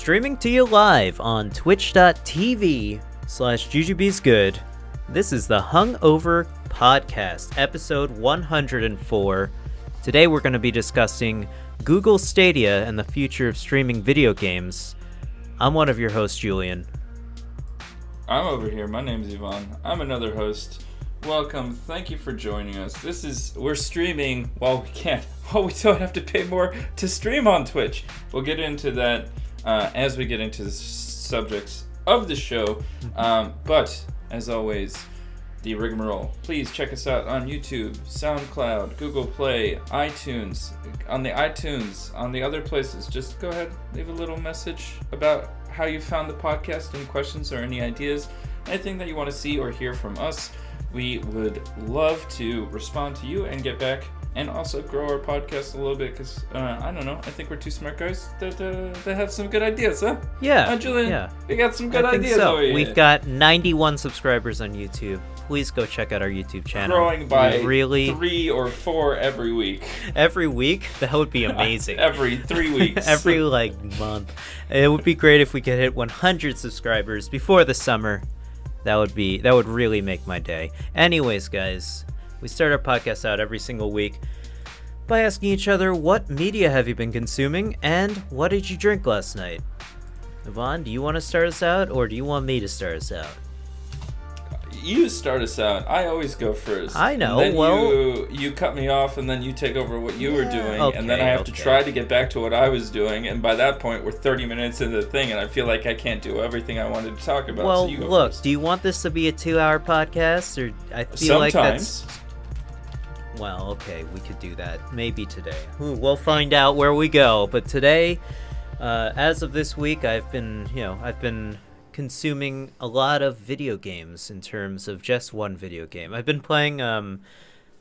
Streaming to you live on twitch.tv/jujubesgood. This is the Hungover Podcast, episode 104. Today we're going to be discussing Google Stadia and the future of streaming video games. I'm one of your hosts, Julien. I'm over here. My name's Ivan. I'm another host. Welcome. Thank you for joining us. We're streaming while we can. While we don't have to pay more to stream on Twitch. We'll get into that as we get into the subjects of the show. But as always, the rigmarole. Please check us out on YouTube, SoundCloud, Google Play, iTunes, on the other places. Just go ahead, leave a little message about how you found the podcast, any questions or any ideas, anything that you want to see or hear from us. We would love to respond to you and get back and also grow our podcast a little bit because, I don't know, I think we're two smart guys that have some good ideas, huh? Yeah. Julien, yeah. We got some good ideas so. over here. We've got 91 subscribers on YouTube. Please go check out our YouTube channel. Growing by really 3 or 4 every week. Every week? That would be amazing. Every 3 weeks. Every, month. It would be great if we could hit 100 subscribers before the summer. That would really make my day. Anyways, guys, we start our podcast out every single week by asking each other, what media have you been consuming and what did you drink last night? Yvonne, do you want to start us out or do you want me to start us out? You start us out. I always go first. I know. And then you cut me off, and then you take over what you were doing, and then I have to try to get back to what I was doing. And by that point, we're 30 minutes into the thing, and I feel like I can't do everything I wanted to talk about. Well, so you go look, first. do you want this to be a 2-hour podcast, or I feel Sometimes. like that's... Well, okay, we could do that. Maybe today. We'll find out where we go. But today, as of this week, I've been consuming a lot of video games in terms of just one video game. I've been playing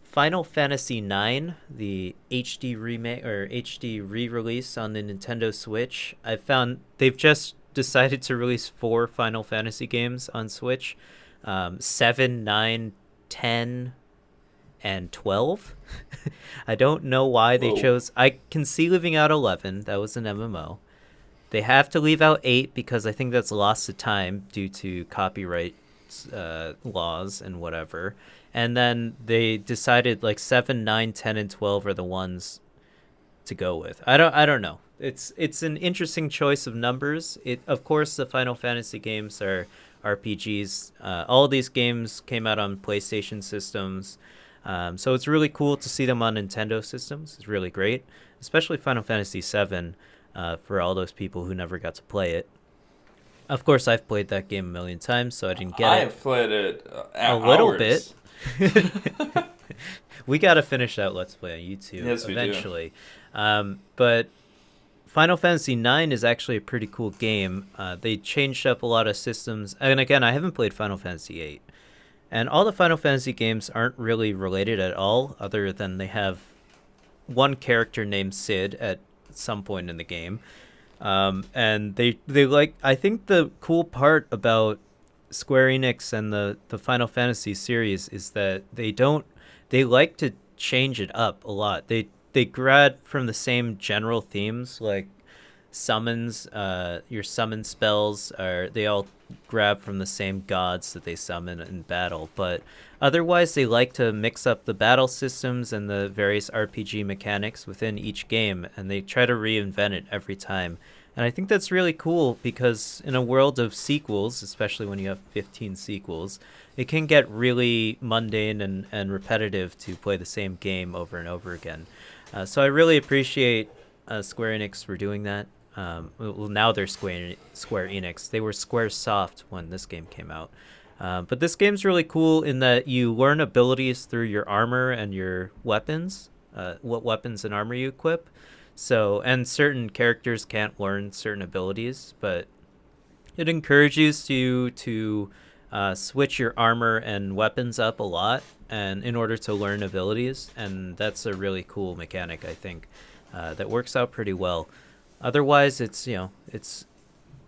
Final Fantasy IX, the HD remake or HD re-release on the Nintendo Switch. I found they've just decided to release 4 Final Fantasy games on Switch. 7, 9, 10, and 12. I don't know why they chose. I can see leaving out 11. That was an MMO. They have to leave out 8 because I think that's lost to time due to copyright laws and whatever. And then they decided 7, 9, 10, and 12 are the ones to go with. I don't know. It's an interesting choice of numbers. Of course, the Final Fantasy games are RPGs. All of these games came out on PlayStation systems. So it's really cool to see them on Nintendo systems. It's really great, especially Final Fantasy VII. For all those people who never got to play it. Of course, I've played that game a million times, so I didn't get it. I've played it a little bit. We got to finish that Let's Play on YouTube eventually. But Final Fantasy IX is actually a pretty cool game. They changed up a lot of systems. And again, I haven't played Final Fantasy VIII. And all the Final Fantasy games aren't really related at all, other than they have one character named Sid at some point in the game, and they I think the cool part about Square Enix and the Final Fantasy series is that they like to change it up a lot. They grab from the same general themes, like summons. Your summon spells they all grab from the same gods that they summon in battle, but otherwise they like to mix up the battle systems and the various RPG mechanics within each game, and they try to reinvent it every time. And I think that's really cool because in a world of sequels, especially when you have 15 sequels, it can get really mundane and repetitive to play the same game over and over again. So I really appreciate Square Enix for doing that. Well, now they're Square Enix. They were Squaresoft when this game came out. But this game's really cool in that you learn abilities through your armor and your weapons, what weapons and armor you equip. So, and certain characters can't learn certain abilities, but it encourages you to switch your armor and weapons up a lot and in order to learn abilities. And that's a really cool mechanic, I think, that works out pretty well. Otherwise, it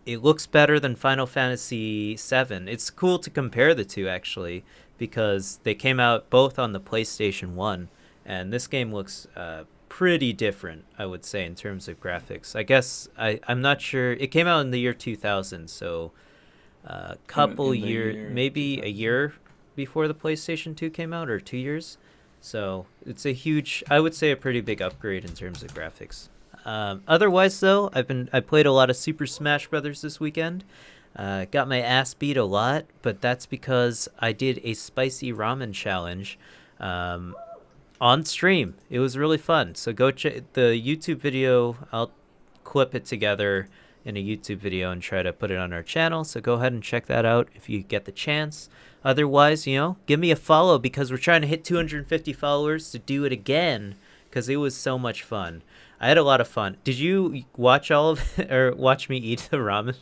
looks better than Final Fantasy VII. It's cool to compare the two, actually, because they came out both on the PlayStation 1, and this game looks pretty different, I would say, in terms of graphics. I guess I'm not sure. It came out in the year 2000, so a couple years, maybe 2000. A year before the PlayStation 2 came out, or 2 years. So it's a huge, I would say, a pretty big upgrade in terms of graphics. Otherwise, though, I played a lot of Super Smash Brothers this weekend. Got my ass beat a lot, but that's because I did a spicy ramen challenge on stream. It was really fun. So go check the YouTube video. I'll clip it together in a YouTube video and try to put it on our channel. So go ahead and check that out if you get the chance. Otherwise, give me a follow, because we're trying to hit 250 followers to do it again, because it was so much fun. I had a lot of fun. Did you watch all of it, or watch me eat the ramen?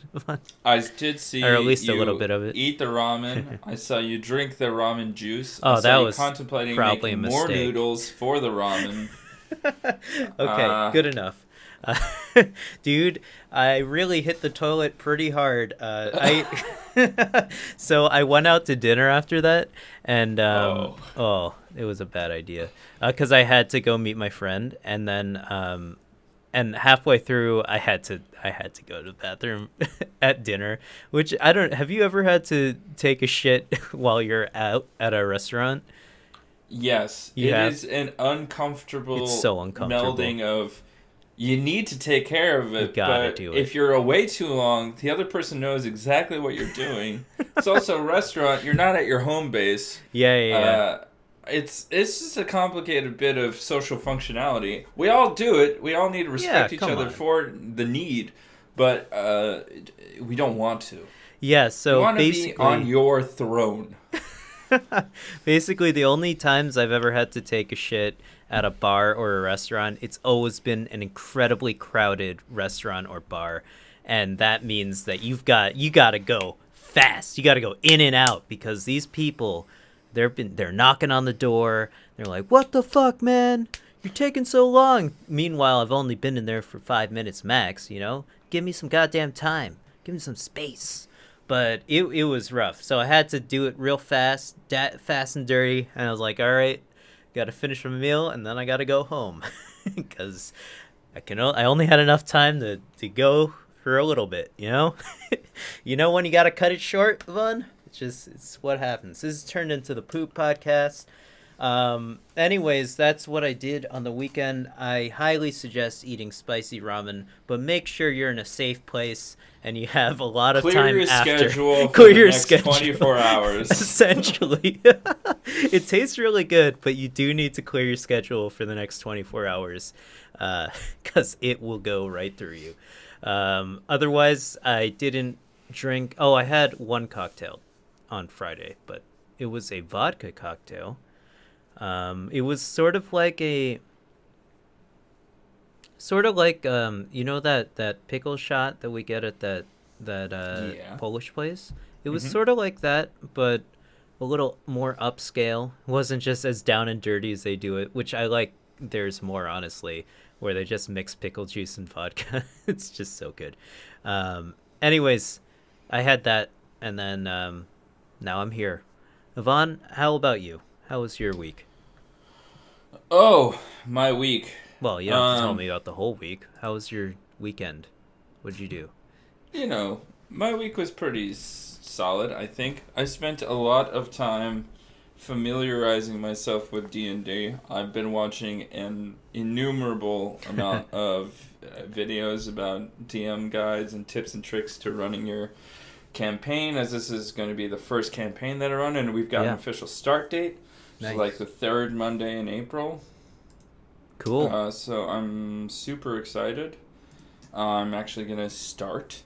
I did see, or at least a little bit of it. Eat the ramen. I saw you drink the ramen juice. Oh, that was contemplating probably making a mistake. More noodles for the ramen. Okay, good enough. Dude, I really hit the toilet pretty hard. So I went out to dinner after that, and it was a bad idea, because I had to go meet my friend, and then and halfway through I had to go to the bathroom at dinner, which have you ever had to take a shit while you're out at a restaurant? Yes, it is an uncomfortable, it's so uncomfortable melding of, you need to take care of it, but do it. If you're away too long, the other person knows exactly what you're doing. It's also a restaurant. You're not at your home base. Yeah. It's just a complicated bit of social functionality. We all do it. We all need to respect each other for the need, but we don't want to. Yeah, so you want to be on your throne. Basically, the only times I've ever had to take a shit at a bar or a restaurant, it's always been an incredibly crowded restaurant or bar, and that means that you got to go fast. You got to go in and out, because these people, they're knocking on the door. They're like, "What the fuck, man? You're taking so long." Meanwhile, I've only been in there for 5 minutes max. Give me some goddamn time. Give me some space. But it was rough, so I had to do it real fast, fast and dirty, and I was like, all right, got to finish my meal, and then I got to go home, because I only had enough time to go for a little bit, when you got to cut it short, Ivan? It's what happens. This has turned into the poop podcast. Anyways, that's what I did on the weekend. I highly suggest eating spicy ramen, but make sure you're in a safe place and you have a lot of time after. Clear your schedule 24 hours. Essentially. It tastes really good, but you do need to clear your schedule for the next 24 hours, because it will go right through you. Otherwise, I didn't drink. Oh, I had one cocktail on Friday, but it was a vodka cocktail. It was sort of like that pickle shot that we get at that Polish place. It was sort of like that, but a little more upscale. It wasn't just as down and dirty as they do it, which I like theirs more, honestly, where they just mix pickle juice and vodka. It's just so good. Anyways, I had that, and then now I'm here. Ivan, how about you? How was your week? Oh, my week. Well, you don't have to tell me about the whole week. How was your weekend? What'd you do? My week was pretty solid, I think. I spent a lot of time familiarizing myself with D&D. I've been watching an innumerable amount of videos about DM guides and tips and tricks to running your campaign, as this is going to be the first campaign that I run, and we've got an official start date. Nice. So like the third Monday in April. Cool. So I'm super excited. I'm actually going to start.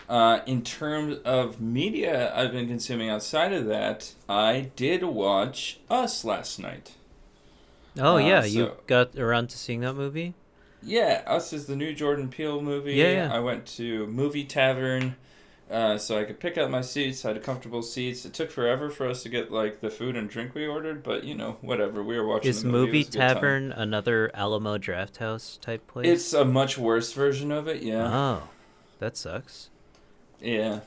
In terms of media I've been consuming outside of that, I did watch Us last night. Oh, yeah. You got around to seeing that movie? Yeah. Us is the new Jordan Peele movie. Yeah. I went to Movie Tavern. So I could pick out my seats. I had comfortable seats. It took forever for us to get the food and drink we ordered, but whatever. We were watching. Is the movie. Movie Tavern another Alamo Drafthouse type place? It's a much worse version of it. Yeah. Oh, that sucks. Yeah.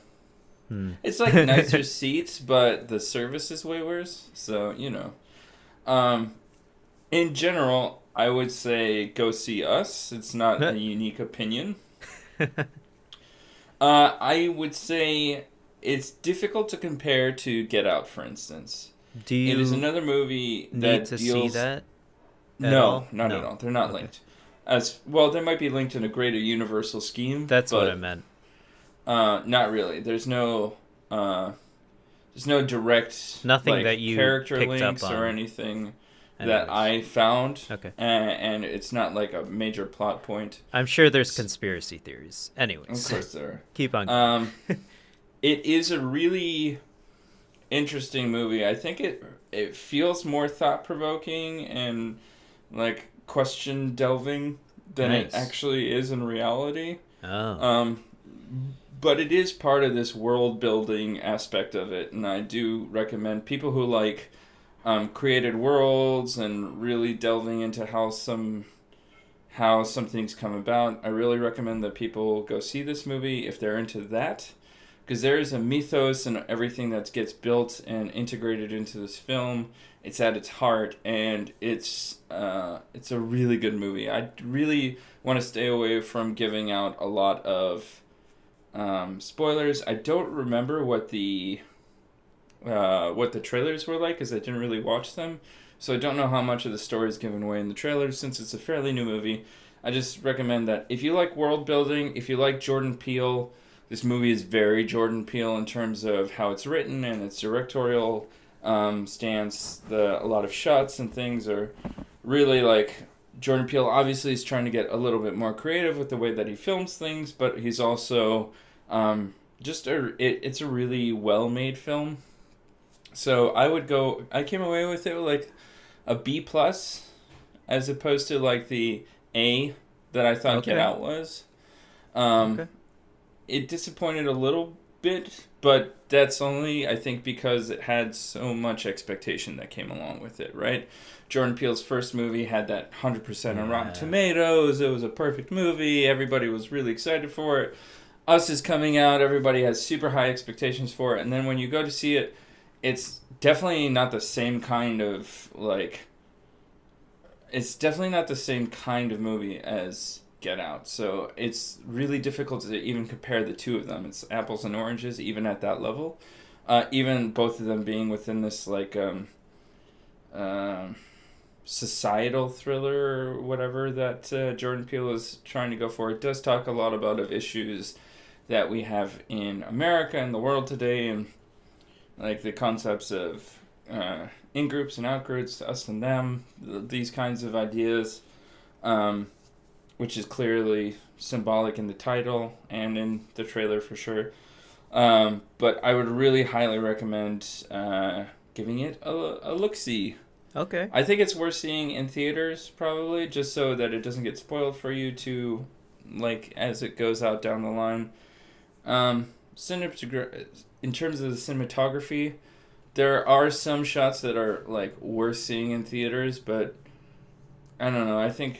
It's nicer seats, but the service is way worse. So in general, I would say go see Us. It's not a unique opinion. I would say it's difficult to compare to Get Out, for instance. Do It is you another movie need that to see deals. that at No, all? not at No. all. They're not Okay. linked. As well, they might be linked in a greater universal scheme, That's what I but meant. not really. There's no direct Nothing that like you character picked up links or on. anything that Anyways. I found, Okay. and it's not like a major plot point. I'm sure there's conspiracy theories. Of Anyways, course, there keep on are. going. It is a really interesting movie. I think it feels more thought provoking and like question delving than it Nice. actually is in reality. Oh. But it is part of this world building aspect of it, and I do recommend people who like created worlds and really delving into how some things come about. I really recommend that people go see this movie if they're into that, because there is a mythos and everything that gets built and integrated into this film. It's at its heart, and it's a really good movie. I really want to stay away from giving out a lot of spoilers. I don't remember what the trailers were like, because I didn't really watch them, so I don't know how much of the story is given away in the trailers since it's a fairly new movie. I just recommend that if you like world building, if you like Jordan Peele, this movie is very Jordan Peele in terms of how it's written and its directorial stance. A lot of shots and things are really like Jordan Peele. Obviously is trying to get a little bit more creative with the way that he films things, but he's also it's a really well made film. So I came away with it with like a B plus, as opposed to like the A that I thought Okay. Get Out was. Okay. It disappointed a little bit, but that's only, I think, because it had so much expectation that came along with it, right? Jordan Peele's first movie had that 100% on Rotten Tomatoes. It was a perfect movie. Everybody was really excited for it. Us is coming out. Everybody has super high expectations for it. And then when you go to see it, it's definitely not the same kind of, like... It's definitely not the same kind of movie as Get Out. So it's really difficult to even compare the two of them. It's apples and oranges, even at that level. Even both of them being within this, like, societal thriller or whatever that Jordan Peele is trying to go for. It does talk a lot about of issues that we have in America and the world today, and like the concepts of in groups and out groups, us and them, these kinds of ideas, which is clearly symbolic in the title and in the trailer for sure. But I would really highly recommend giving it a look-see. Okay. I think it's worth seeing in theaters, probably, just so that it doesn't get spoiled for you to, like, as it goes out down the line. In terms of the cinematography, there are some shots that are, like, worth seeing in theaters, but I don't know. I think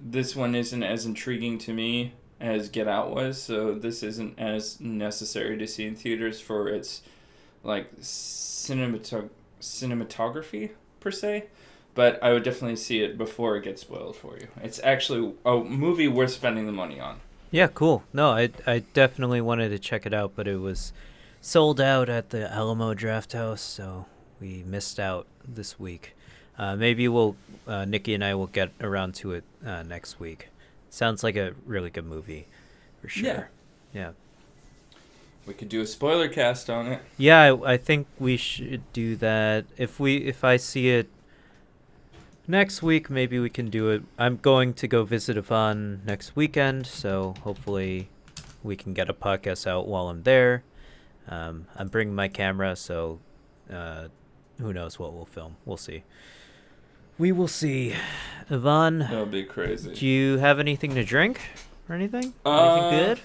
this one isn't as intriguing to me as Get Out was, so this isn't as necessary to see in theaters for its, like, cinematography, per se, but I would definitely see it before it gets spoiled for you. It's actually a movie worth spending the money on. Yeah, cool. No, I definitely wanted to check it out, but it was sold out at the Alamo Drafthouse, so we missed out this week. Maybe Nikki and I will get around to it next week. Sounds like a really good movie, for sure. Yeah. We could do a spoiler cast on it. Yeah, I think we should do that. If I see it next week, maybe we can do it. I'm going to go visit Ivan next weekend, so hopefully we can get a podcast out while I'm there. I'm bringing my camera, so who knows what we'll film. We'll see. We will see. Ivan, That'll be crazy. do you have anything to drink or anything? Anything good?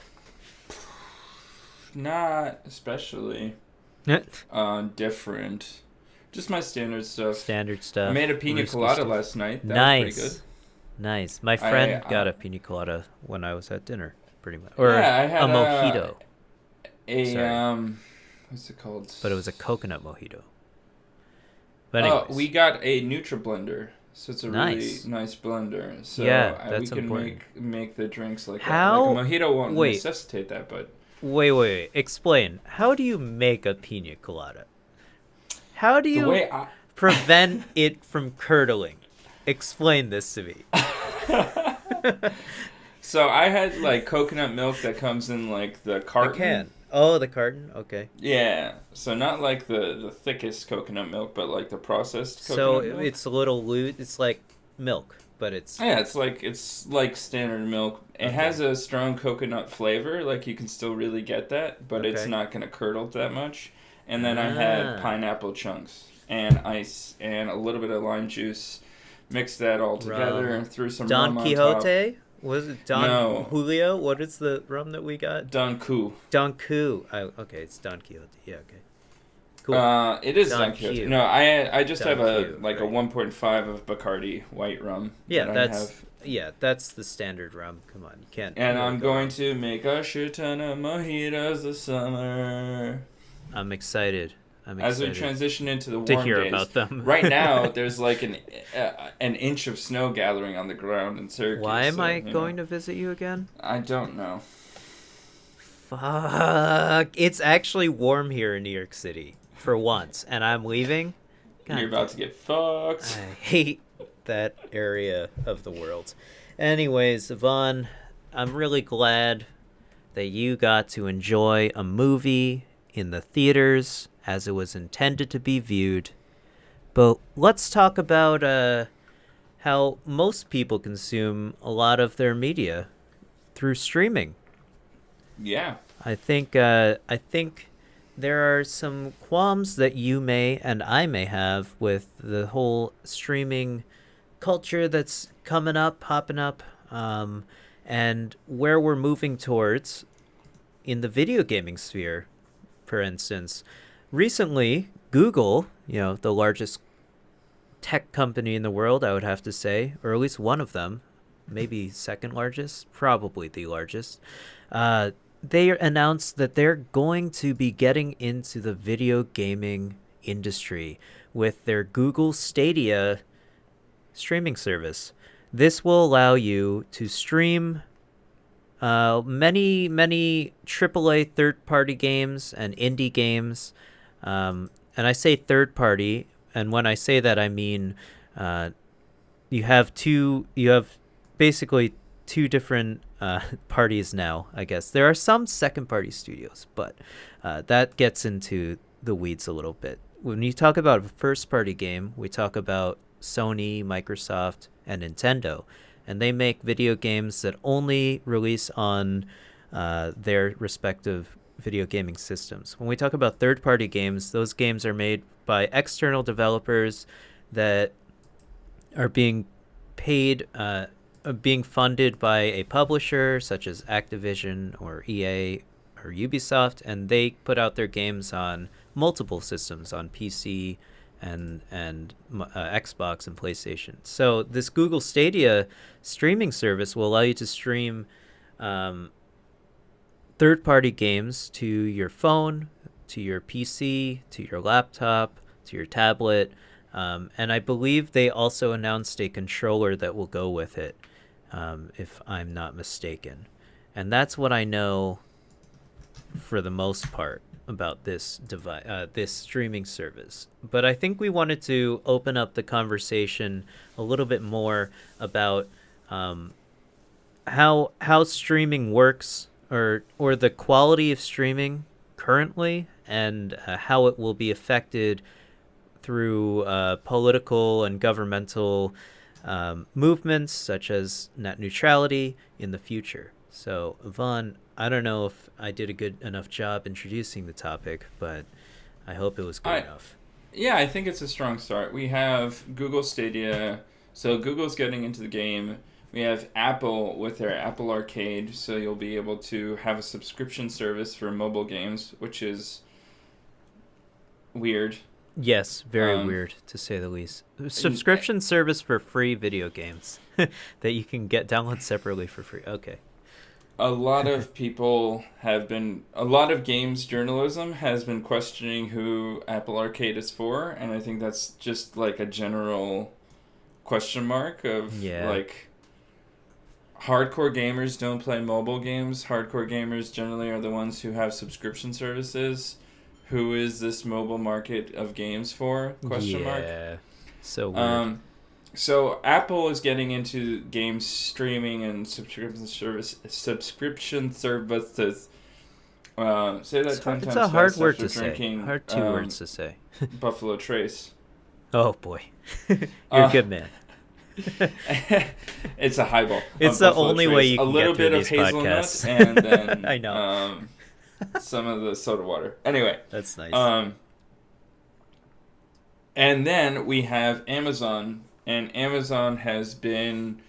Not especially. Different. Just my standard stuff. Standard stuff. I made a pina colada last night. That Nice. was pretty good. Nice. My friend got a pina colada when I was at dinner, pretty much. Or yeah, I had a mojito. What's it called? But it was a coconut mojito. But anyways. We got a NutriBlender So it's a Nice. really nice blender. So Yeah, we that's can important. make the drinks like that. How? Like a mojito won't Wait, necessitate that, but wait. Explain. How do you make a pina colada? How do the you way I prevent it from curdling? Explain this to me. So I had like coconut milk that comes in like the The carton. can. Oh, the carton. Okay. Yeah. So not like the thickest coconut milk, but like the processed So coconut milk. it's a little loose. It's like milk, but it's Yeah, it's like standard milk. It okay. has a strong coconut flavor, like you can still really get that, but it's Okay. not gonna curdle that much. And then I had Ah, pineapple chunks and ice and a little bit of lime juice. Mixed that all together rum. and threw some Don rum on top. Quixote? Was it Don No, Julio? What is the rum that we got? Don Q. Don Q. Okay, it's Don Quixote. Yeah, okay. Cool. It is Don Don Quixote. Q. No, I just Don have a Q, like a right. 1.5 of Bacardi white rum Yeah, that I that's have. that's the standard rum. Come on, you can't And really I'm go going wrong. to make a shit ton of mojitos this summer. I'm excited. I'm As we excited transition into the to warm hear days. about them. Right now, there's like an inch of snow gathering on the ground in Syracuse. Why am so, I you know, going to visit you again? I don't know. Fuck. It's actually warm here in New York City for once, and I'm leaving. God You're about to get fucked. I hate that area of the world. Anyways, Yvonne, I'm really glad that you got to enjoy a movie in the theaters as it was intended to be viewed. But let's talk about how most people consume a lot of their media through streaming. Yeah. I think there are some qualms that you may and I may have with the whole streaming culture that's coming up, popping up, and where we're moving towards in the video gaming sphere. For instance, recently Google, the largest tech company in the world, I would have to say, or at least one of them, maybe second largest, probably the largest. They announced that they're going to be getting into the video gaming industry with their Google Stadia streaming service. This will allow you to stream many AAA third-party games and indie games. And I say third-party, and when I say that, I mean you have basically two different parties now, I guess. There are some second-party studios, but that gets into the weeds a little bit. When you talk about a first-party game, we talk about Sony, Microsoft, and Nintendo. And they make video games that only release on their respective video gaming systems. When we talk about third-party games, those games are made by external developers that are being paid, being funded by a publisher such as Activision or EA or Ubisoft, and they put out their games on multiple systems, on PC and Xbox and PlayStation. So this Google Stadia streaming service will allow you to stream third-party games to your phone, to your PC, to your laptop, to your tablet, and I believe they also announced a controller that will go with it, if I'm not mistaken. And that's what I know for the most part about this this streaming service. But I think we wanted to open up the conversation a little bit more about how streaming works, or the quality of streaming currently, and how it will be affected through political and governmental movements such as net neutrality in the future. So, Yvonne, I don't know if I did a good enough job introducing the topic, but I hope it was good enough. Yeah, I think it's a strong start. We have Google Stadia, so Google's getting into the game. We have Apple with their Apple Arcade, so you'll be able to have a subscription service for mobile games, which is weird. Yes, very weird, to say the least. Subscription service for free video games that you can download separately for free. Okay. A lot of a lot of games journalism has been questioning who Apple Arcade is for, and I think that's just like a general question mark of Yeah. like hardcore gamers don't play mobile games. Hardcore gamers generally are the ones who have subscription services. Who is this mobile market of games for? Question mark. Yeah. So weird. So Apple is getting into game streaming and subscription services. Say that 10 times It's a hard fast word after to say. drinking, Hard 2 words to say. Buffalo Trace. Oh boy, you're a good man. It's a highball. It's the only way you can a little get through bit of these hazelnut podcasts. and then I know. Some of the soda water. Anyway, that's nice. And then we have Amazon, and Amazon has been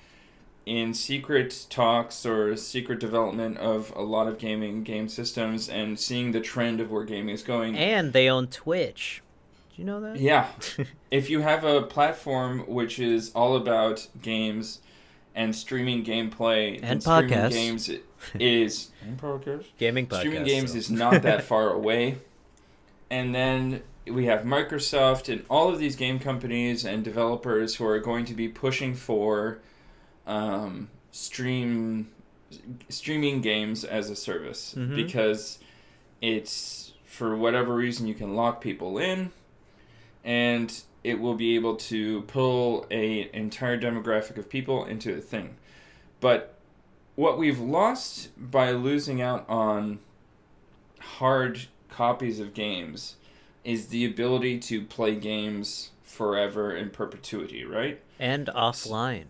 in secret talks or secret development of a lot of game systems and seeing the trend of where gaming is going. And they own Twitch. Do you know that? Yeah. If you have a platform which is all about games and streaming gameplay and podcasts, streaming games is and podcasts. Gaming podcasts. Streaming games is not that far away. And then we have Microsoft and all of these game companies and developers who are going to be pushing for streaming games as a service, because it's, for whatever reason, you can lock people in, and it will be able to pull an entire demographic of people into a thing. But what we've lost by losing out on hard copies of games is the ability to play games forever in perpetuity, right? And offline.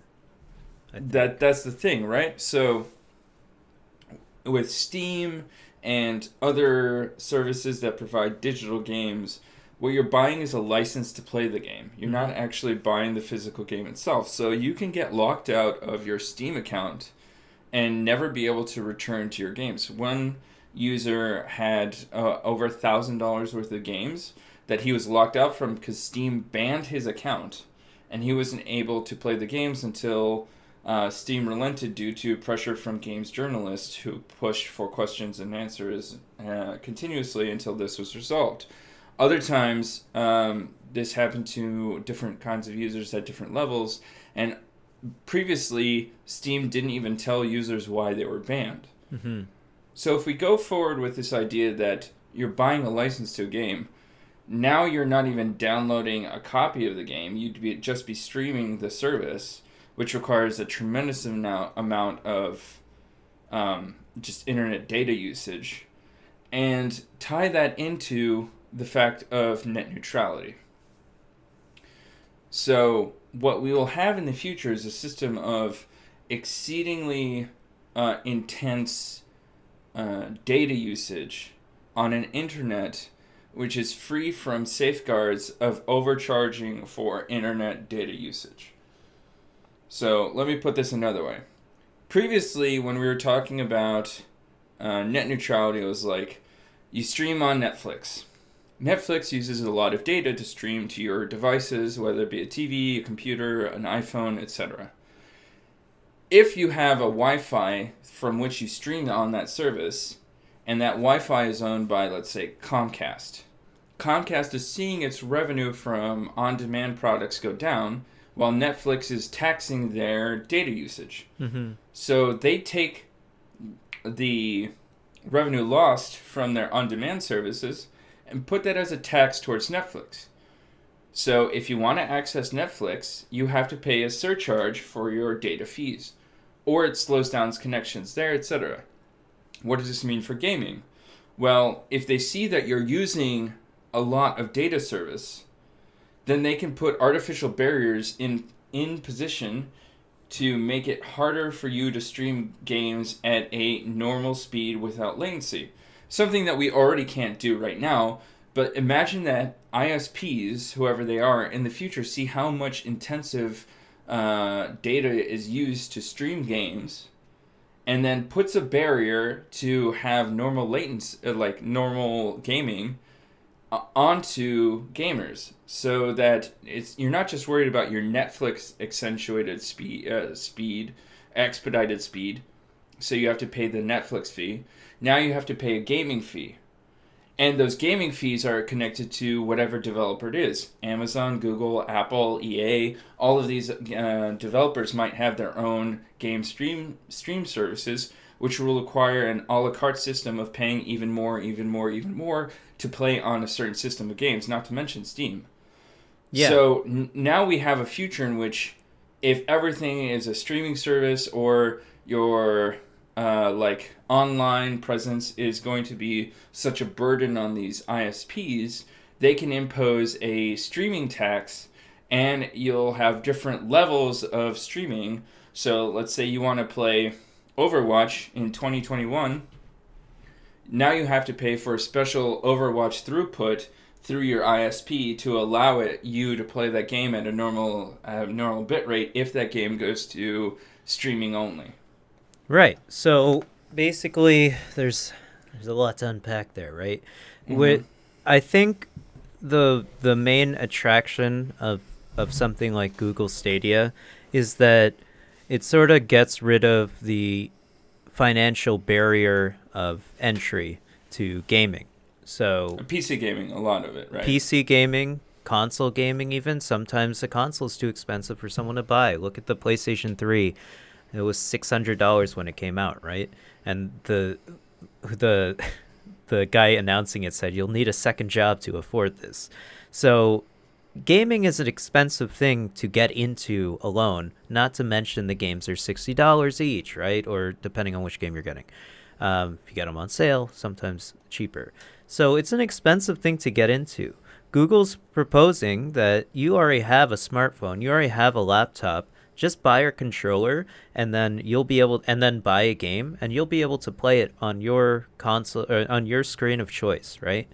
That's the thing, right? So with Steam and other services that provide digital games, what you're buying is a license to play the game. You're not actually buying the physical game itself. So you can get locked out of your Steam account and never be able to return to your games. One user had over $1,000 worth of games that he was locked out from because Steam banned his account, and he wasn't able to play the games until Steam relented due to pressure from games journalists who pushed for questions and answers continuously until this was resolved. Other times, this happened to different kinds of users at different levels, and previously, Steam didn't even tell users why they were banned. So if we go forward with this idea that you're buying a license to a game, now you're not even downloading a copy of the game, you'd just be streaming the service, which requires a tremendous amount of just internet data usage, and tie that into the fact of net neutrality. So what we will have in the future is a system of exceedingly intense data usage on an internet which is free from safeguards of overcharging for internet data usage. So let me put this another way. Previously, when we were talking about net neutrality, it was like you stream on Netflix. Netflix uses a lot of data to stream to your devices, whether it be a TV, a computer, an iPhone, etc. If you have a Wi-Fi from which you stream on that service, and that Wi-Fi is owned by, let's say, Comcast. Comcast is seeing its revenue from on-demand products go down, while Netflix is taxing their data usage. So they take the revenue lost from their on-demand services and put that as a tax towards Netflix. So if you want to access Netflix, you have to pay a surcharge for your data fees, or it slows down connections there, etc. What does this mean for gaming? Well, if they see that you're using a lot of data service, then they can put artificial barriers in position to make it harder for you to stream games at a normal speed without latency. Something that we already can't do right now, but imagine that ISPs, whoever they are, in the future see how much intensive data is used to stream games, and then puts a barrier to have normal latency, like normal gaming, onto gamers, so that you're not just worried about your Netflix accentuated expedited speed, so you have to pay the Netflix fee. Now you have to pay a gaming fee. And those gaming fees are connected to whatever developer it is. Amazon, Google, Apple, EA, all of these developers might have their own game stream services, which will require an a la carte system of paying even more to play on a certain system of games, not to mention Steam. Yeah. So now we have a future in which if everything is a streaming service or your like online presence is going to be such a burden on these ISPs, they can impose a streaming tax and you'll have different levels of streaming. So let's say you want to play Overwatch in 2021. Now you have to pay for a special Overwatch throughput through your ISP to allow you to play that game at a normal bit rate if that game goes to streaming only. Right. So basically, there's a lot to unpack there, right? Mm-hmm. I think the main attraction of something like Google Stadia is that it sort of gets rid of the financial barrier of entry to gaming. So PC gaming, a lot of it, right? PC gaming, console gaming even. Sometimes the console's too expensive for someone to buy. Look at the PlayStation 3. It was $600 when it came out, right? And the guy announcing it said, you'll need a second job to afford this. So gaming is an expensive thing to get into alone, not to mention the games are $60 each, right? Or depending on which game you're getting. If you get them on sale, sometimes cheaper. So it's an expensive thing to get into. Google's proposing that you already have a smartphone, you already have a laptop, just buy your controller and then you'll be able, and then buy a game and you'll be able to play it on your console or on your screen of choice, right?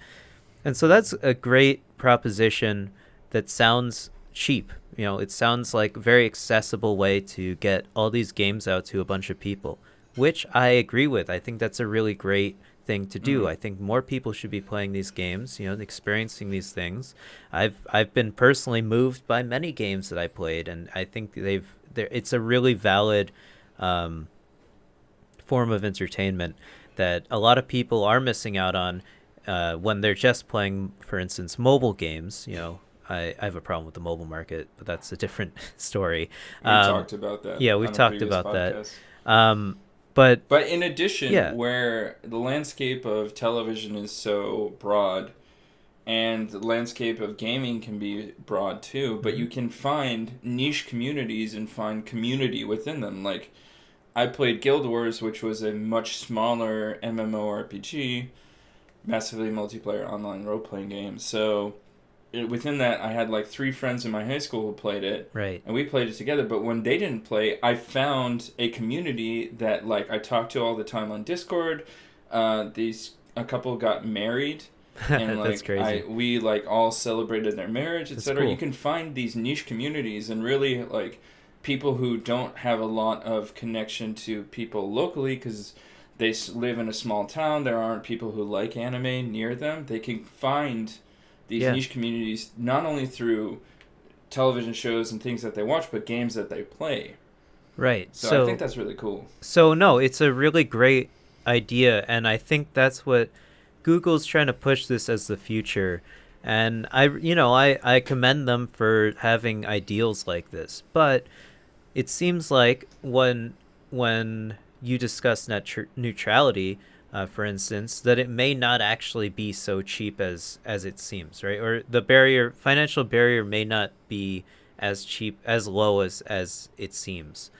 And so that's a great proposition that sounds cheap. You know, it sounds like a very accessible way to get all these games out to a bunch of people, which I agree with. I think that's a really great thing to do. I think more people should be playing these games, you know, experiencing these things. I've been personally moved by many games that I played, and I think it's a really valid form of entertainment that a lot of people are missing out on when they're just playing, for instance, mobile games. You know, I have a problem with the mobile market, but that's a different story. We talked about that. Yeah, we've talked about podcast. That. But in addition, where the landscape of television is so broad, and the landscape of gaming can be broad too, but you can find niche communities and find community within them. Like, I played Guild Wars, which was a much smaller MMORPG, massively multiplayer online role-playing game. So within that, I had like 3 friends in my high school who played it, right? And we played it together. But when they didn't play, I found a community that like I talked to all the time on Discord. A couple got married, and like that's crazy. We like all celebrated their marriage, etc. Cool. You can find these niche communities and really like people who don't have a lot of connection to people locally because they live in a small town. There aren't people who like anime near them. They can find these niche communities not only through television shows and things that they watch, but games that they play. Right. So I think that's really cool. So no, it's a really great idea, and I think that's what Google's trying to push this as the future. And I commend them for having ideals like this. But it seems like when you discuss net neutrality, for instance, that it may not actually be so cheap as it seems, right? Or the financial barrier may not be as cheap, as low as it seems,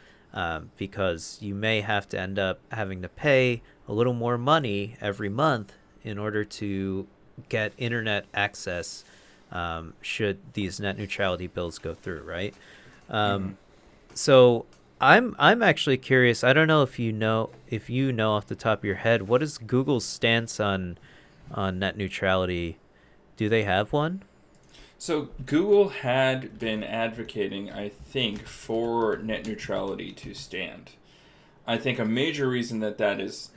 because you may have to end up having to pay a little more money every month in order to get internet access, should these net neutrality bills go through, right? So I'm actually curious. I don't know if you know off the top of your head, what is Google's stance on net neutrality? Do they have one? So Google had been advocating, I think, for net neutrality to stand. I think a major reason that is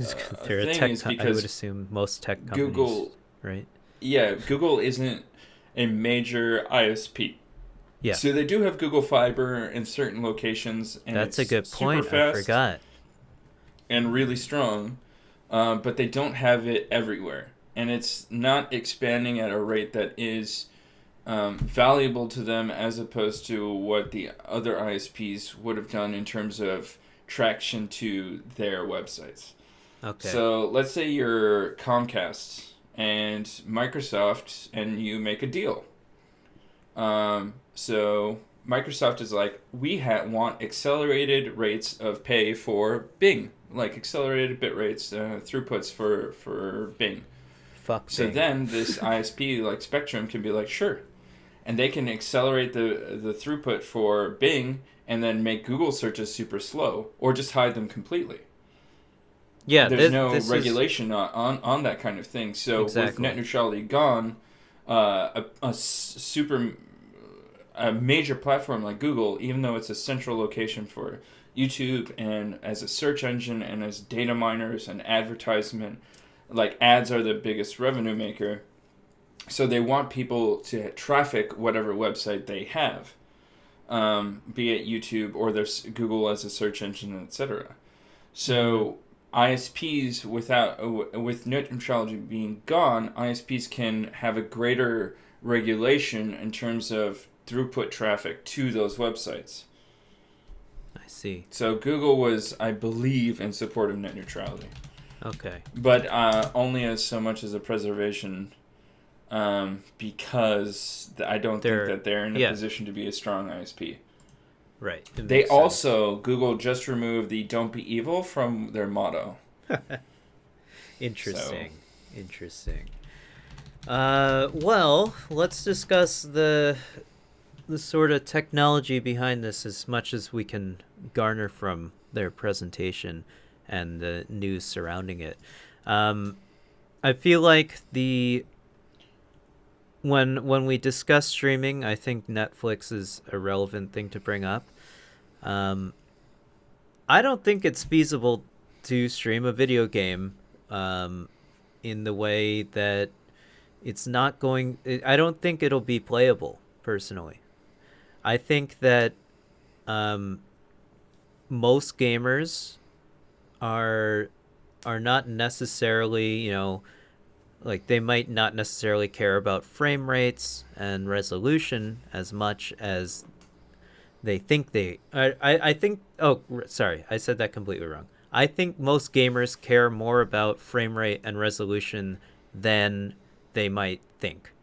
they're a thing is because I would assume most tech companies, Google, right? Yeah, Google isn't a major ISP. Yeah. So they do have Google Fiber in certain locations, and that's a good point. Fast I forgot. And really strong, but they don't have it everywhere. and it's not expanding at a rate that is valuable to them as opposed to what the other ISPs would have done in terms of traction to their websites. Okay. So let's say you're Comcast and Microsoft and you make a deal. So Microsoft is like, we want accelerated rates of pay for Bing, like accelerated bit rates, throughputs for Bing. Fuck so Bing. Then this ISP like Spectrum can be like, sure. And they can accelerate the throughput for Bing and then make Google searches super slow or just hide them completely. Yeah, there's no regulation on that kind of thing. So exactly. With net neutrality gone, a major platform like Google, even though it's a central location for YouTube and as a search engine and as data miners and advertisement, like ads are the biggest revenue maker. So they want people to traffic whatever website they have, be it YouTube or there's Google as a search engine, etc. So ISPs with net neutrality being gone, ISPs can have a greater regulation in terms of throughput traffic to those websites. I see. So Google was, I believe, in support of net neutrality. Okay. But only as so much as a preservation, because I don't think that they're in a position to be a strong ISP. Right. They also, Google just removed the "Don't be evil" from their motto. Interesting. Well, let's discuss the sort of technology behind this as much as we can garner from their presentation and the news surrounding it. I feel like when we discuss streaming, I think Netflix is a relevant thing to bring up. I don't think it's feasible to stream a video game in the way that it's not going... I don't think it'll be playable, personally. I think that most gamers are not necessarily, like they might not necessarily care about frame rates and resolution as much as they think they... I think... Oh, sorry. I said that completely wrong. I think most gamers care more about frame rate and resolution than they might think.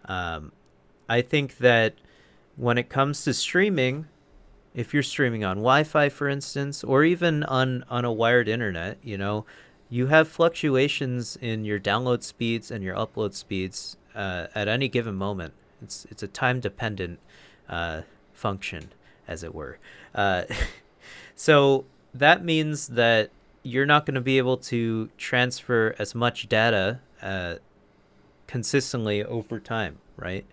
I think that when it comes to streaming, if you're streaming on Wi-Fi, for instance, or even on a wired internet, you have fluctuations in your download speeds and your upload speeds at any given moment. It's a time-dependent function, as it were. So that means that you're not going to be able to transfer as much data consistently over time, right?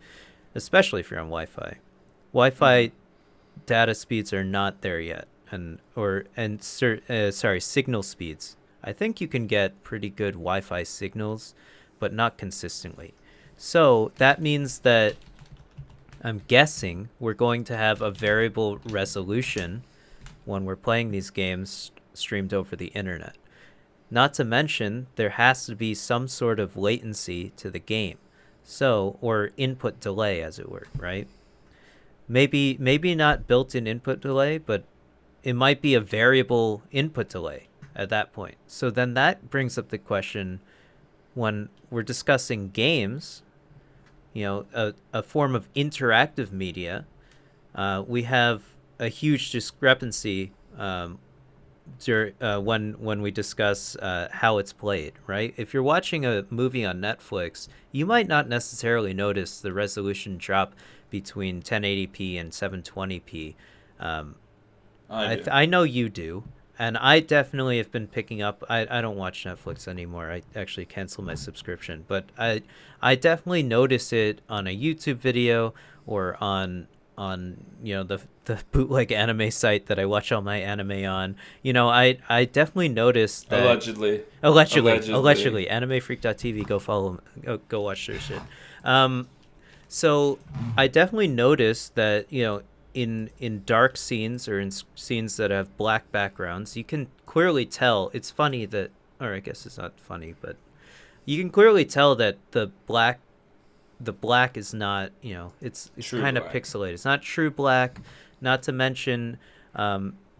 Especially if you're on Wi-Fi. Wi-Fi data speeds are not there yet, signal speeds. I think you can get pretty good Wi-Fi signals, but not consistently. So that means that I'm guessing we're going to have a variable resolution when we're playing these games streamed over the internet. Not to mention, there has to be some sort of latency to the game. Or input delay, as it were, right? Maybe not built-in input delay, but it might be a variable input delay at that point. So then that brings up the question, when we're discussing games, a form of interactive media, we have a huge discrepancy when we discuss how it's played, right? If you're watching a movie on Netflix, you might not necessarily notice the resolution drop between 1080p and 720p. I know you do, and I definitely have been picking up... I don't watch Netflix anymore. I actually canceled my subscription, but I definitely notice it on a YouTube video or on the bootleg anime site that I watch all my anime on. I definitely noticed that... Allegedly. AnimeFreak.tv, go follow them. Go watch their shit. So I definitely noticed that, in dark scenes or in scenes that have black backgrounds, you can clearly tell. It's funny that... Or I guess it's not funny, but you can clearly tell that the black is not, it's kind of pixelated. It's not true black. Not to mention,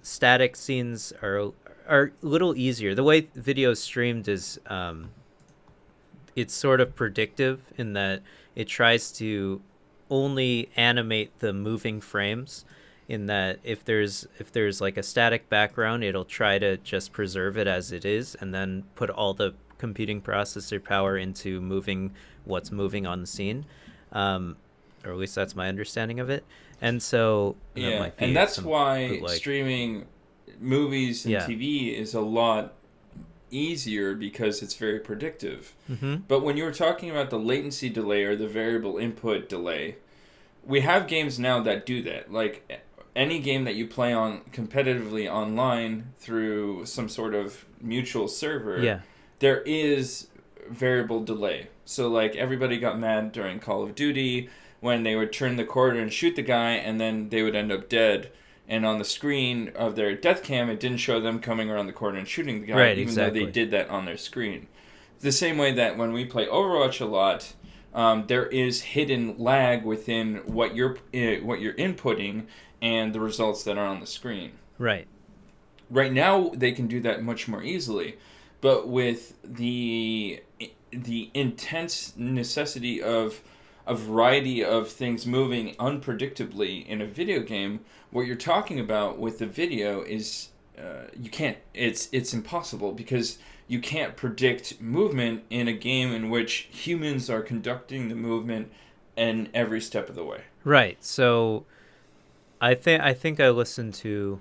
static scenes are a little easier. The way video is streamed is it's sort of predictive in that it tries to only animate the moving frames, in that if there's like a static background, it'll try to just preserve it as it is and then put all the computing processor power into moving what's moving on the scene, or at least that's my understanding of it. And so and that's why streaming movies and TV is a lot easier, because it's very predictive. But when you were talking about the latency delay or the variable input delay, we have games now that do that. Like any game that you play on competitively online through some sort of mutual server, there is variable delay. So like everybody got mad during Call of Duty when they would turn the corner and shoot the guy, and then they would end up dead. And on the screen of their death cam, it didn't show them coming around the corner and shooting the guy, even though they did that on their screen. The same way that when we play Overwatch a lot, there is hidden lag within what you're inputting and the results that are on the screen. Right now, they can do that much more easily, but with the intense necessity of a variety of things moving unpredictably in a video game, what you're talking about with the video is you can't. It's impossible, because you can't predict movement in a game in which humans are conducting the movement in every step of the way. Right. So I think I listened to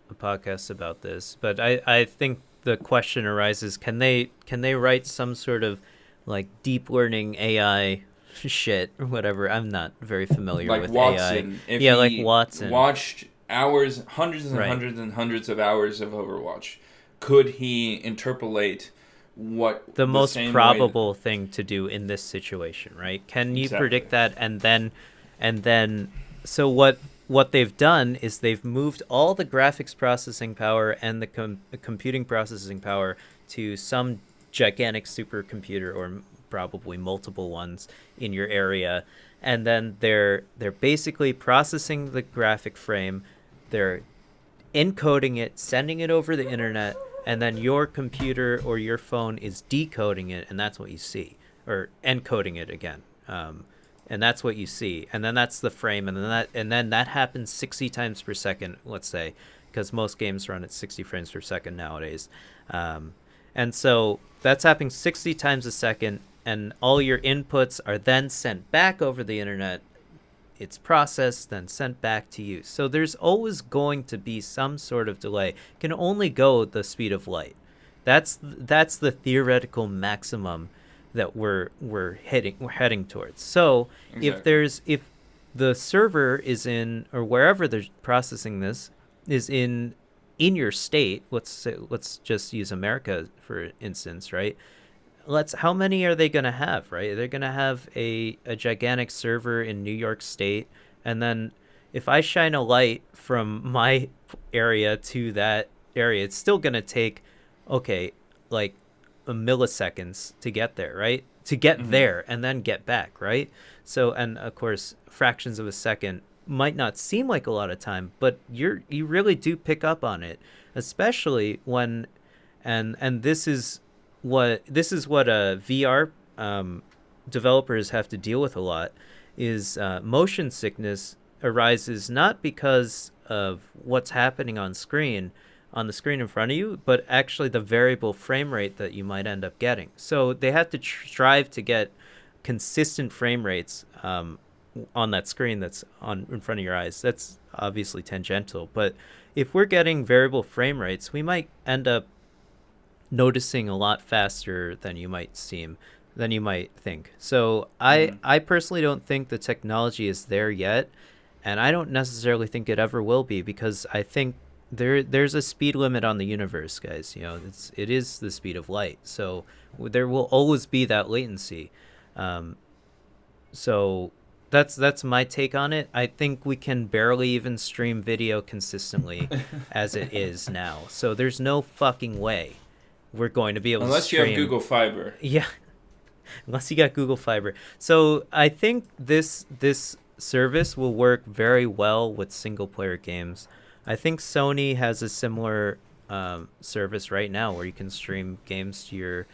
a podcast about this, but I think the question arises: can they write some sort of like deep learning AI shit or whatever? I'm not very familiar with Watson. AI. Like Watson. Watched hours, hundreds and hundreds and hundreds of hours of Overwatch. Could he interpolate what the most probable thing to do in this situation, right? Can you predict that? And then so what they've done is they've moved all the graphics processing power and the computing processing power to some gigantic supercomputer, or probably multiple ones in your area, and then they're basically processing the graphic frame, they're encoding it, sending it over the internet, and then your computer or your phone is decoding it, and that's what you see, or encoding it again, and that's what you see, and then that's the frame, and then that happens 60 times per second, let's say, because most games run at 60 frames per second nowadays, and so that's happening 60 times a second, and all your inputs are then sent back over the internet. It's processed, then sent back to you. So there's always going to be some sort of delay. It can only go the speed of light. That's the theoretical maximum that we're heading towards. So if the server is in, or wherever they're processing this is in your state, let's just use America for instance, right? How many are they going to have, right? They're going to have a gigantic server in New York State, and then if I shine a light from my area to that area, it's still going to take like a milliseconds to get there, right? To get there and then get back, right? So, and of course, fractions of a second might not seem like a lot of time, but you really do pick up on it, especially when and this is what VR developers have to deal with a lot, is motion sickness arises not because of what's happening on the screen in front of you, but actually the variable frame rate that you might end up getting. So they have to strive to get consistent frame rates on that screen that's in front of your eyes. That's obviously tangential, but if we're getting variable frame rates, we might end up noticing a lot faster than you might think. So I personally don't think the technology is there yet, and I don't necessarily think it ever will be, because I think there's a speed limit on the universe, guys. It is the speed of light, so there will always be that latency. So that's my take on it. I think we can barely even stream video consistently as it is now. So there's no fucking way we're going to be able unless to stream. You have Google Fiber. Yeah, unless you got Google Fiber. So I think this service will work very well with single player games. I think Sony has a similar service right now where you can stream games to your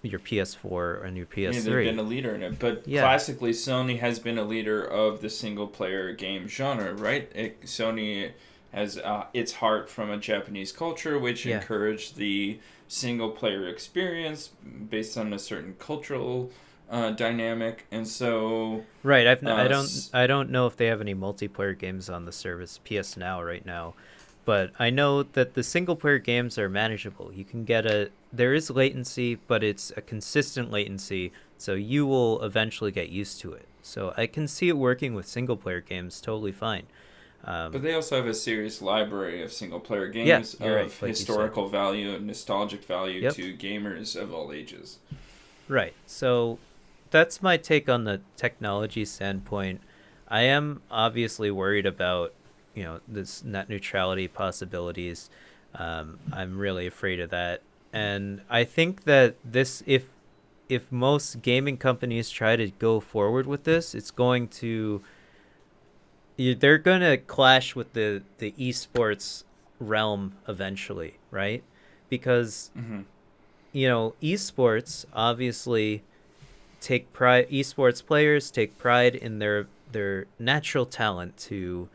PS4 and your PS3. Yeah, they've been a leader in it, but classically, Sony has been a leader of the single-player game genre, right? Sony has its heart from a Japanese culture, which encouraged the single-player experience based on a certain cultural dynamic, and so right. I don't know if they have any multiplayer games on the service PS Now right now. But I know that the single-player games are manageable. You can there is latency, but it's a consistent latency, so you will eventually get used to it. So I can see it working with single-player games totally fine. But they also have a serious library of single-player games of historical value and nostalgic value to gamers of all ages. Right. So that's my take on the technology standpoint. I am obviously worried about this net neutrality possibilities. I'm really afraid of that. And I think that if most gaming companies try to go forward with this, they're going to clash with the esports realm eventually, right? Because, esports obviously esports players take pride in their natural talent to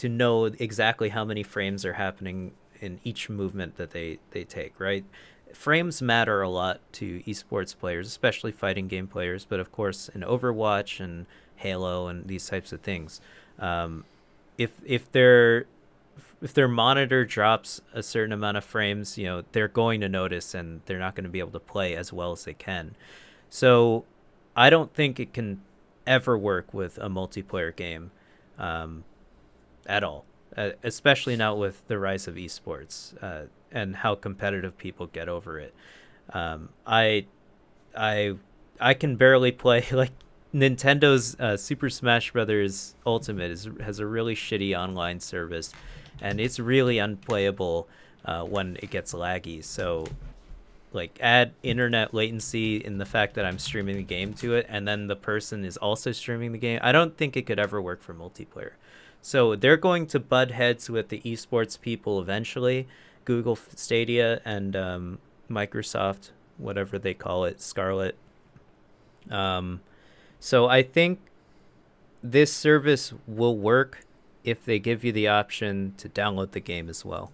know exactly how many frames are happening in each movement that they take, right? Frames matter a lot to esports players, especially fighting game players, but of course in Overwatch and Halo and these types of things. If their monitor drops a certain amount of frames, they're going to notice and they're not going to be able to play as well as they can. So I don't think it can ever work with a multiplayer game. At all, especially now with the rise of esports and how competitive people get over it. I can barely play. Like Nintendo's Super Smash Brothers Ultimate has a really shitty online service, and it's really unplayable when it gets laggy. So like add internet latency in the fact that I'm streaming the game to it, and then the person is also streaming the game. I don't think it could ever work for multiplayer. So they're going to butt heads with the esports people eventually, Google Stadia and Microsoft, whatever they call it, Scarlet. So I think this service will work if they give you the option to download the game as well.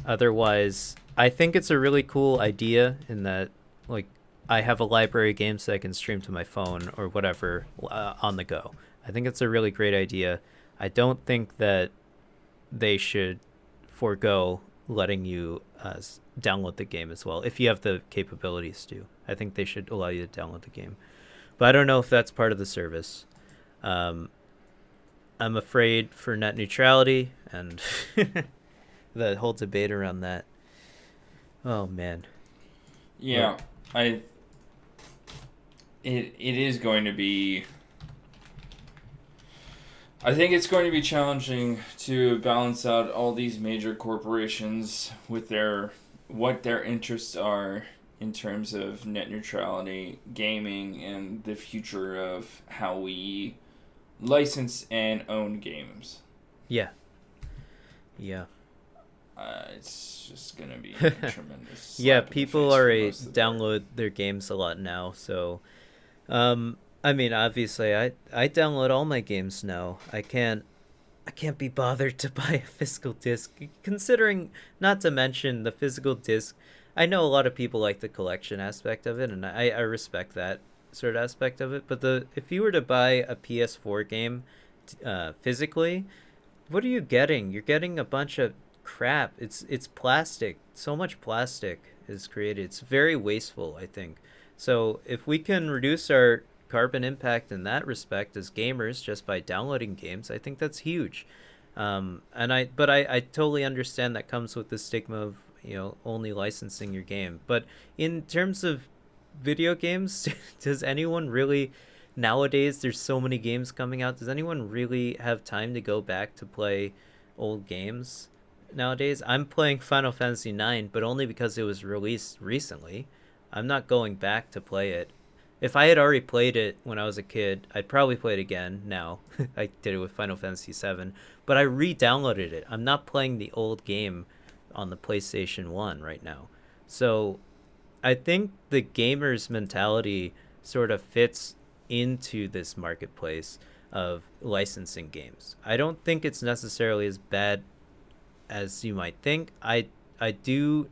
Otherwise, I think it's a really cool idea in that, like, I have a library of games that I can stream to my phone or whatever on the go. I think it's a really great idea. I don't think that they should forego letting you download the game as well, if you have the capabilities to. I think they should allow you to download the game. But I don't know if that's part of the service. I'm afraid for net neutrality and the whole debate around that. Oh, man. Yeah, it is going to be... I think it's going to be challenging to balance out all these major corporations with what their interests are in terms of net neutrality, gaming, and the future of how we license and own games. Yeah. It's just going to be tremendous. Yeah, people already download their games a lot now, so... I mean, obviously, I download all my games now. I can't be bothered to buy a physical disc, considering, not to mention the physical disc. I know a lot of people like the collection aspect of it, and I respect that sort of aspect of it. But if you were to buy a PS4 game physically, what are you getting? You're getting a bunch of crap. It's plastic. So much plastic is created. It's very wasteful, I think. So if we can reduce our carbon impact in that respect as gamers just by downloading games, I think that's huge. But I totally understand that comes with the stigma of only licensing your game. But in terms of video games, does anyone really, nowadays there's so many games coming out, does anyone really have time to go back to play old games? nowadays. I'm playing Final Fantasy 9, but only because it was released recently. I'm not going back to play it. If I had already played it when I was a kid, I'd probably play it again now. I did it with Final Fantasy 7, but I re-downloaded it. I'm not playing the old game on the PlayStation 1 right now. So I think the gamer's mentality sort of fits into this marketplace of licensing games. I don't think it's necessarily as bad as you might think. I don't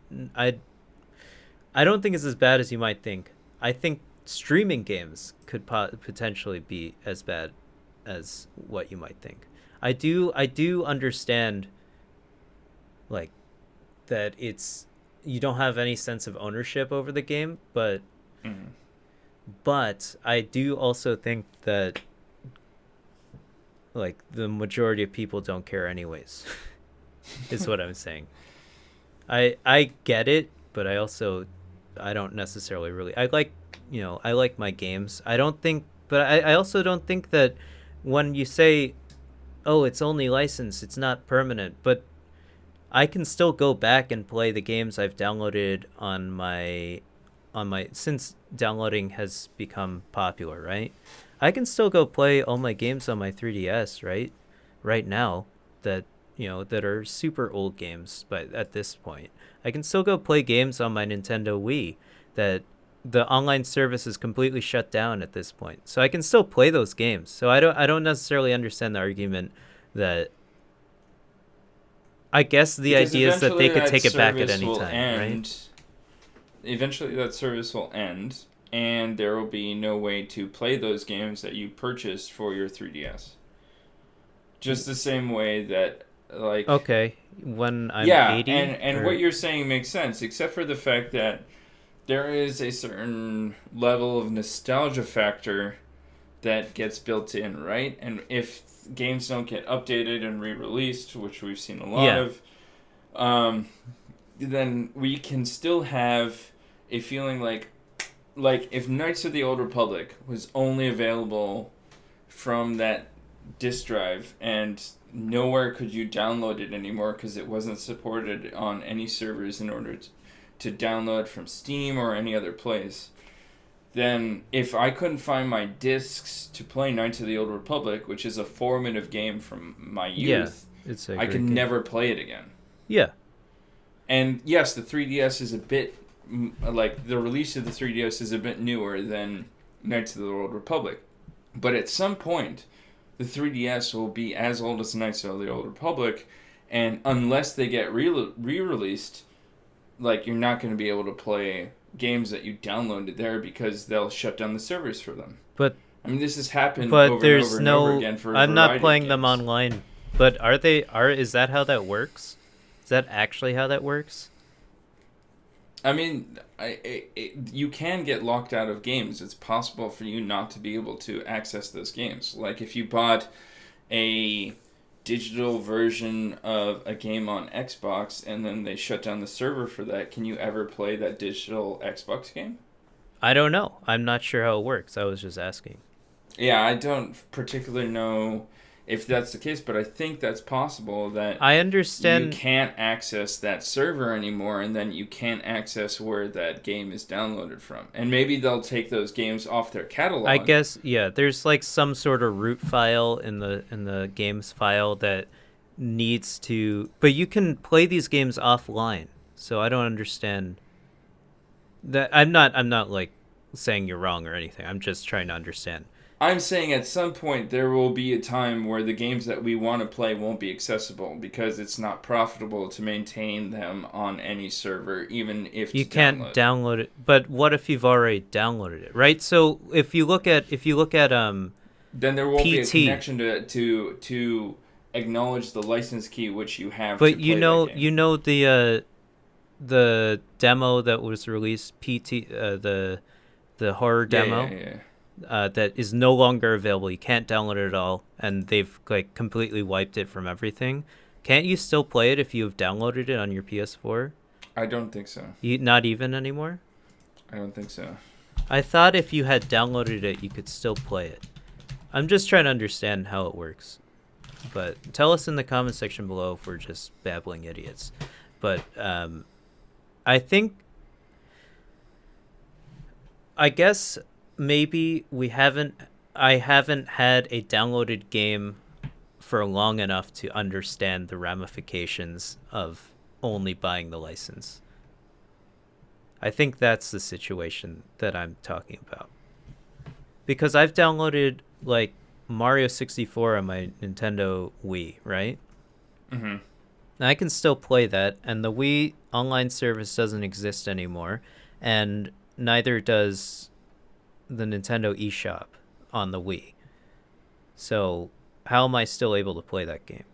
think it's as bad as you might think. I think streaming games could potentially be as bad as what you might think. I do understand, like, that you don't have any sense of ownership over the game, but I do also think that, like, the majority of people don't care anyways. Is what I'm saying. I get it, but I don't necessarily really. I like my games. I also don't think that when you say, oh, it's only licensed, it's not permanent, but I can still go back and play the games I've downloaded on my since downloading has become popular, right? I can still go play all my games on my 3DS, right now, that are super old games, but at this point I can still go play games on my Nintendo Wii that the online service is completely shut down at this point. So I can still play those games. So I don't necessarily understand the argument that, I guess the idea is that they could take it back at any time, right? Eventually that service will end, and there will be no way to play those games that you purchased for your 3DS. Just the same way that, like... Okay, when I'm 80? Yeah, and what you're saying makes sense, except for the fact that there is a certain level of nostalgia factor that gets built in, right? And if games don't get updated and re-released, which we've seen a lot of, then we can still have a feeling like if Knights of the Old Republic was only available from that disk drive and nowhere could you download it anymore because it wasn't supported on any servers in order to download from Steam or any other place, then if I couldn't find my discs to play Knights of the Old Republic, which is a formative game from my youth, I could never play it again. Yeah. And yes, the 3DS is a bit, like, the release of the 3DS is a bit newer than Knights of the Old Republic. But at some point, the 3DS will be as old as Knights of the Old Republic, and unless they get re-released, like, you're not going to be able to play games that you downloaded there because they'll shut down the servers for them. But I mean, this has happened over and over again for a variety of games. I'm not playing them online. But is that how that works? Is that actually how that works? I mean, you can get locked out of games. It's possible for you not to be able to access those games. Like, if you bought a digital version of a game on Xbox and then they shut down the server for that, can you ever play that digital Xbox game? I don't know. I'm not sure how it works. I was just asking. Yeah, I don't particularly know if that's the case, but I think that's possible, that I understand you can't access that server anymore, and then you can't access where that game is downloaded from. And maybe they'll take those games off their catalog. I guess, yeah, there's like some sort of root file in the games file that needs to, but you can play these games offline. So I don't understand that. I'm not like saying you're wrong or anything. I'm just trying to understand. I'm saying at some point there will be a time where the games that we want to play won't be accessible because it's not profitable to maintain them on any server, even if you can't download it. But what if you've already downloaded it, right? So if you look at then there won't PT, be a connection to acknowledge the license key which you have. But to play that game. The demo that was released, the horror demo. Yeah. That is no longer available. You can't download it at all, and they've like completely wiped it from everything. Can't you still play it if you've downloaded it on your PS4? I don't think so. Not even anymore? I don't think so. I thought if you had downloaded it, you could still play it. I'm just trying to understand how it works. But tell us in the comment section below if we're just babbling idiots. But I guess maybe I haven't had a downloaded game for long enough to understand the ramifications of only buying the license. I think that's the situation that I'm talking about. Because I've downloaded like Mario 64 on my Nintendo Wii, right? Mm-hmm. And I can still play that, and the Wii online service doesn't exist anymore, and neither does the Nintendo eShop on the Wii. So how am I still able to play that game?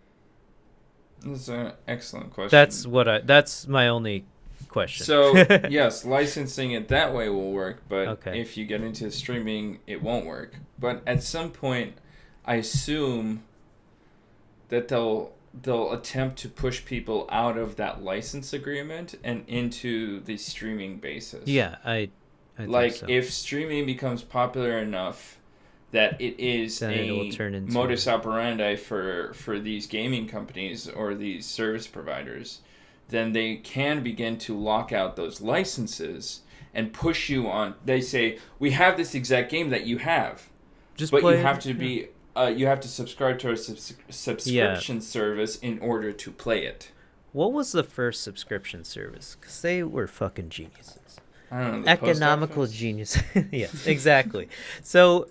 That's an excellent question. That's my only question. So yes, licensing it that way will work, but okay. If you get into streaming, it won't work. But at some point, I assume that they'll attempt to push people out of that license agreement and into the streaming basis. Yeah, I like think so. If streaming becomes popular enough that it is then a modus operandi for these gaming companies or these service providers, then they can begin to lock out those licenses and push you on. They say, we have this exact game that you have, but you have to be you have to subscribe to our subscription service in order to play it. What was the first subscription service? Because they were fucking geniuses. I don't know. Economical genius. Yeah, exactly. So,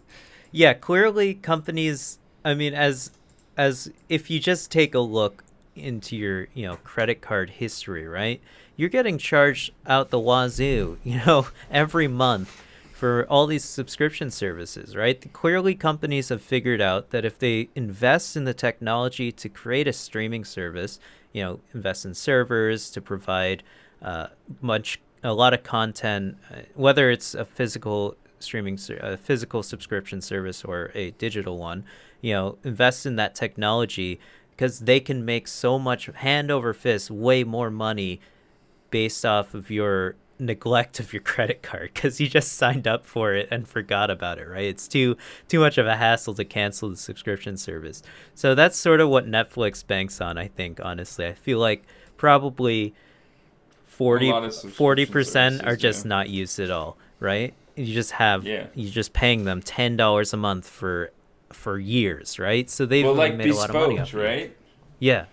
yeah, clearly companies, I mean, as if you just take a look into your, credit card history, right? You're getting charged out the wazoo, every month for all these subscription services, right? Clearly companies have figured out that if they invest in the technology to create a streaming service, invest in servers to provide a lot of content, whether it's a physical subscription service or a digital one, invest in that technology, because they can make so much hand over fist, way more money based off of your neglect of your credit card because you just signed up for it and forgot about it, right? It's too much of a hassle to cancel the subscription service. So that's sort of what Netflix banks on, I think, honestly. I feel like probably 40% are just not used at all, right? You just you're just paying them $10 a month for years, right? So they've made a lot of money off right? it. Yeah.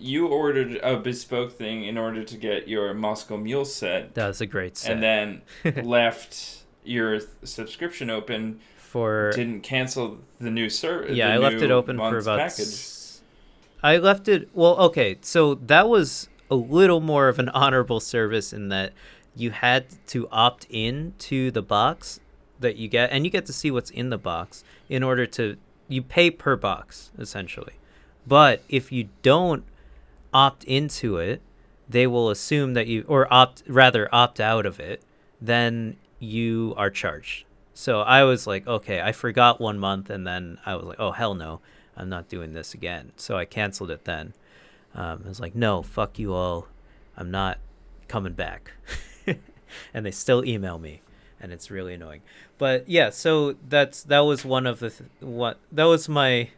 You ordered a bespoke thing in order to get your Moscow Mule set. That was a great set. And then left your subscription open didn't cancel the new service. Yeah, I left it open for about so that was a little more of an honorable service in that you had to opt in to the box that you get, and you get to see what's in the box in order to, you pay per box essentially. But if you don't opt into it, they will assume that opt out of it, then you are charged. So I was like, okay, I forgot 1 month, and then I was like, oh, hell no, I'm not doing this again. So I canceled it then. I was like, no, fuck you all, I'm not coming back. And they still email me, and it's really annoying. But yeah, so that was one of that was my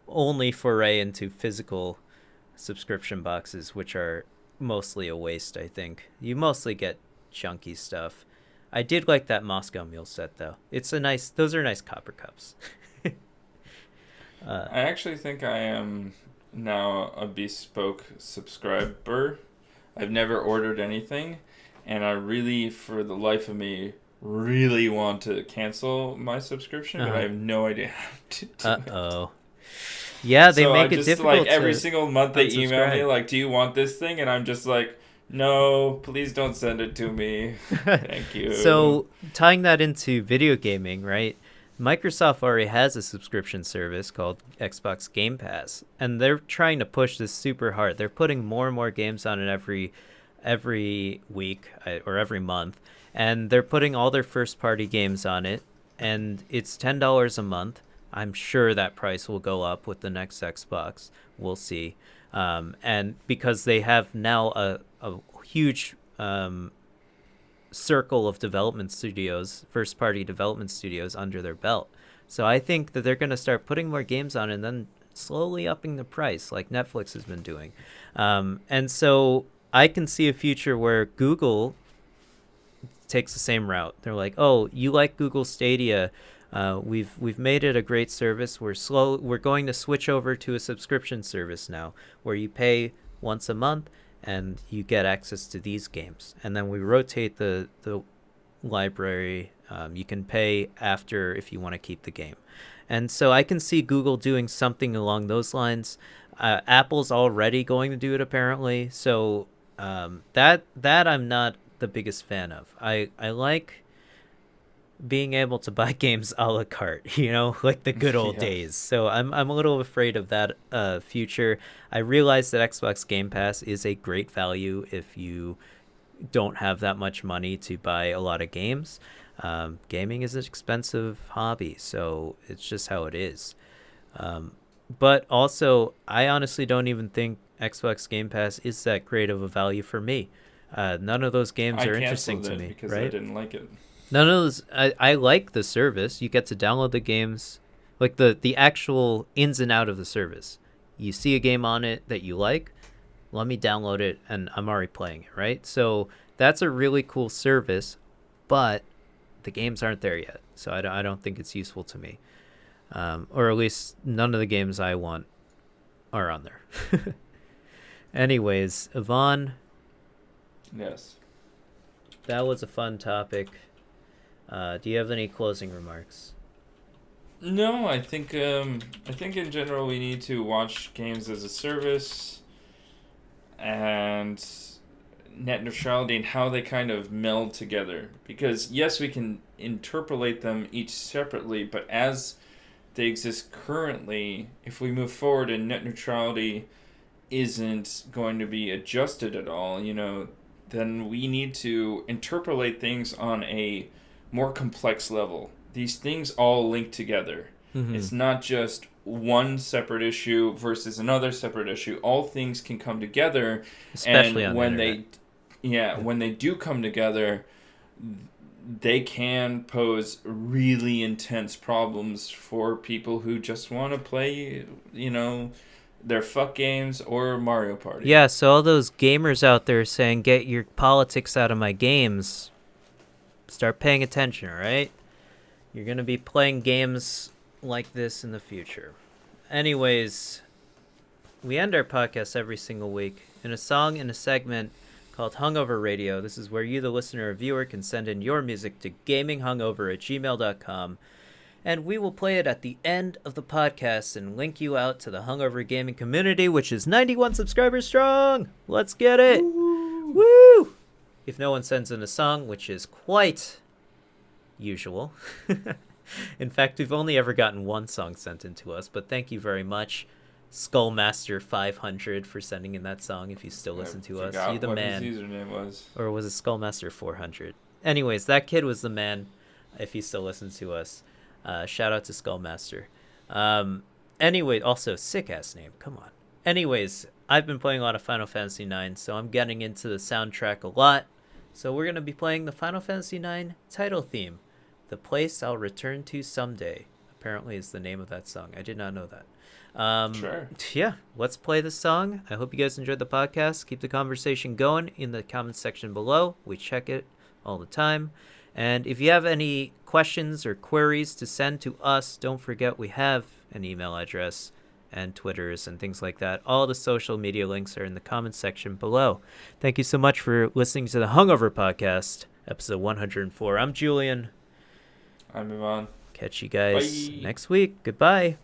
only foray into physical subscription boxes, which are mostly a waste. I think you mostly get junky stuff. I did like that Moscow Mule set though. Those are nice copper cups. I actually think I am now a bespoke subscriber. I've never ordered anything, and I really, for the life of me, really want to cancel my subscription, but I have no idea how to do it. Yeah, they make it difficult. Like every single month they email me like, "Do you want this thing?" And I'm just like, "No, please don't send it to me. Thank you." So tying that into video gaming, right? Microsoft already has a subscription service called Xbox Game Pass, and they're trying to push this super hard. They're putting more and more games on it every week or every month, and they're putting all their first-party games on it, and it's $10 a month. I'm sure that price will go up with the next Xbox. We'll see. And because they have now a huge circle of development studios, first-party development studios under their belt. So I think that they're going to start putting more games on, and then slowly upping the price like Netflix has been doing. And so I can see a future where Google takes the same route. They're like, oh, you like Google Stadia? We've made it a great service. We're going to switch over to a subscription service now, where you pay once a month and you get access to these games. And then we rotate the library. You can pay after if you want to keep the game. And so I can see Google doing something along those lines. Apple's already going to do it apparently. So that I'm not the biggest fan of. I like being able to buy games a la carte, like the good old days. So I'm a little afraid of that future. I realize that Xbox Game Pass is a great value if you don't have that much money to buy a lot of games. Gaming is an expensive hobby, so it's just how it is. But also, I honestly don't even think Xbox Game Pass is that great of a value for me. None of those games are interesting to me, because right? I didn't like it. None of those. I like the service. You get to download the games, like the actual ins and out of the service. You see a game on it that you like, let me download it, and I'm already playing it, right? So that's a really cool service, but the games aren't there yet, so I don't think it's useful to me. Or at least none of the games I want are on there. Anyways, Ivan. Yes. That was a fun topic. Do you have any closing remarks? No, I think in general we need to watch games as a service and net neutrality and how they kind of meld together. Because yes, we can interpolate them each separately, but as they exist currently, if we move forward and net neutrality isn't going to be adjusted at all, then we need to interpolate things on a more complex level. These things all link together. Mm-hmm. It's not just one separate issue versus another separate issue. All things can come together, especially and on when the internet. when they do come together, they can pose really intense problems for people who just want to play, their fuck games or Mario Party. Yeah, so all those gamers out there saying, get your politics out of my games, start paying attention, all right? You're going to be playing games like this in the future. Anyways, we end our podcast every single week in a song in a segment called Hungover Radio. This is where you, the listener or viewer, can send in your music to gaminghungover@gmail.com, and we will play it at the end of the podcast and link you out to the Hungover Gaming community, which is 91 subscribers strong. Let's get it. Woo! If no one sends in a song, which is quite usual. In fact, we've only ever gotten one song sent in to us, but thank you very much, Skullmaster 500, for sending in that song. If you still listen to us, you the man. His username was. Or was it Skullmaster 400? Anyways, that kid was the man. If he still listens to us, shout out to Skullmaster. Anyway, also sick ass name. Come on. Anyways, I've been playing a lot of Final Fantasy IX, so I'm getting into the soundtrack a lot. So we're gonna be playing the Final Fantasy IX title theme, "The Place I'll Return to Someday." Apparently, is the name of that song. I did not know that. Sure. Yeah, let's play the song. I hope you guys enjoyed the podcast. Keep the conversation going in the comments section below. We check it all the time. And if you have any questions or queries to send to us, don't forget we have an email address and Twitters and things like that. All the social media links are in the comments section below. Thank you so much for listening to the Hungover Podcast, episode 104. I'm Julien. I'm Ivan. Catch you guys Bye. next week. Goodbye.